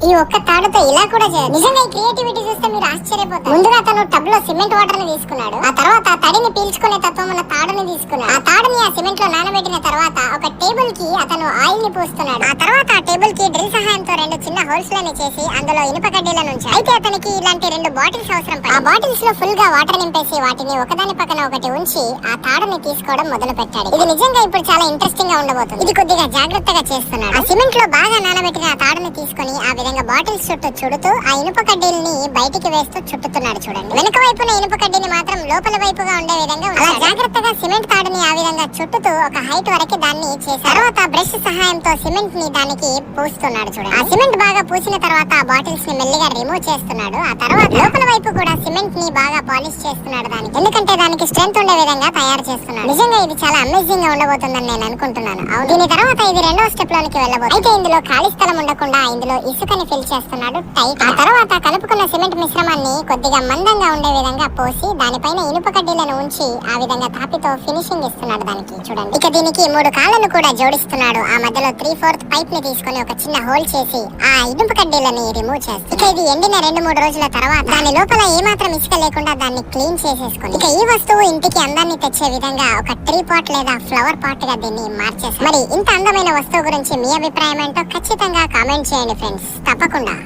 ఈ ఒక్క తాడుతో ఇలా కూడా చేయదు. నిజంగా ఈ క్రియేటివిటీ చూస్తే మీరు ఆశ్చర్యపోతారు. ముందుగా అతను టబ్ లో సిమెంట్ వాటర్ ని తీసుకున్నాడు. ఆ తర్వాత తడిని పీల్చుకునే తత్వం ఉన్న తాడుని తీసుకున్నాడు. ఆ తాడుని ఆ సిమెంట్ లో నానబెట్టిన తర్వాత ఒక టేబుల్ కి అతను ఆయిల్ ని పూస్తున్నాడు. ఆ తర్వాత ఆ టేబుల్ కి డ్రిల్ సహాయంతో 2 చిన్న హోల్స్ లని చేసి అందులో ఇనుప కడ్డీలను ఉంచాడు. అయితే అతనికి ఇలాంటి 2 బాటిల్స్ అవసరం పడింది. ఆ బాటిల్స్ లో ఫుల్ గా వాటర్ నింపేసి వాటిని ఒకదాని పక్కన ఒకటి ఉంచి ఆ తాడుని తీసుకోవడం మొదలు పెట్టాడు. ఇది నిజంగా ఇప్పుడు చాలా ఇంట్రెస్టింగ్ గా ఉండబోతుంది. ఇది కొద్దిగా జాగ్రత్తగా చేస్తున్నాడు. ఆ సిమెంట్ లో బాగా నానబెట్టిన ఆ తాడుని తీసుకొని ఆ విధంగా బాటిల్స్ చుట్టూ చుడుతూ ఆ ఇనుప కడ్డీల్ని బయటికి వేస్తూ చుట్టుతున్నాడు. చూడండి, వెనుక వైపున ఇనుప కడ్డీని మాత్రం లోపల వైపుగా ఉండే విధంగా అలా జాగ్రత్తగా సిమెంట్ తాడుని ఆ విధంగా చుట్టుతూ ఒక హైట్ వరకు దాన్ని చేశారు. తర్వాత బ్రష్ సహాయంతో సిమెంట్ ని దానికి పూస్తున్నాడు. చూడండి, ఆ సిమెంట్ బాగా పూసిన తర్వాత ఆ బాటిల్స్ ని మెల్లిగా రిమూవ్ చేస్తున్నాడు. ఆ తర్వాత లోపల వైపు కూడా సిమెంట్ ని బాగా పాలిష్ చేస్తున్నాడు దానికి, ఎందుకంటే దానికి స్ట్రెంత్ ఉండే విధంగా తయారు చేస్తున్నాడు. నిజంగా ఇది చాలా అమేజింగ్ గా ఉండబోతుందని నేను అనుకుంటున్నాను. దీని తర్వాత ఇది 2వ స్టెప్ లోనికి వెళ్ళబోతుంది. అయితే ఇందులో ఖాళీ స్థలం ఉండకుండా ఇందులో ఇసుకని ఫిల్ చేస్తున్నాడు టైట్. ఆ తర్వాత కలుపుకున్న సిమెంట్ మిశ్రమాన్ని కొద్దిగా మందంగా ఉండే విధంగా పోసి దానిపైన ఇనుప కడ్డీలను ఉంచి ఆ విధంగా తాపితో ఫినిషింగ్ ఇస్తున్నాడు దానికి. చూడండి, ఇక దీనికి 3 కాళ్ళను కూడా జోడిస్తున్నాడు. ఆ మధ్యలో 3/4 పైప్ ని తీసుకొని ఒక చిన్న హోల్ చేసి ఆ ఇనుప కడ్డీలని రిమూవ్ చేస్తాడు. ఇక ఇది ఎండిన 2-3 రోజుల తర్వాత దాని లోపల ఏమాత్రం ఇసుక లేకుండా దాన్ని క్లీన్ చేసేసుకుంది. ఇక ఈ వస్తువు ఇంటికి అందాన్ని తెచ్చే విధంగా ఒక ట్రీ పాట్ లేదా ఫ్లవర్ పాట్ గా దీన్ని మార్చేస్తాడు. మరి ఇంత అందమైన వస్తువు గురించి మీ అభిప్రాయం ఏంటో ఖచ్చితంగా కామెంట్ చేయండి ఫ్రెండ్స్, తప్పకుండా.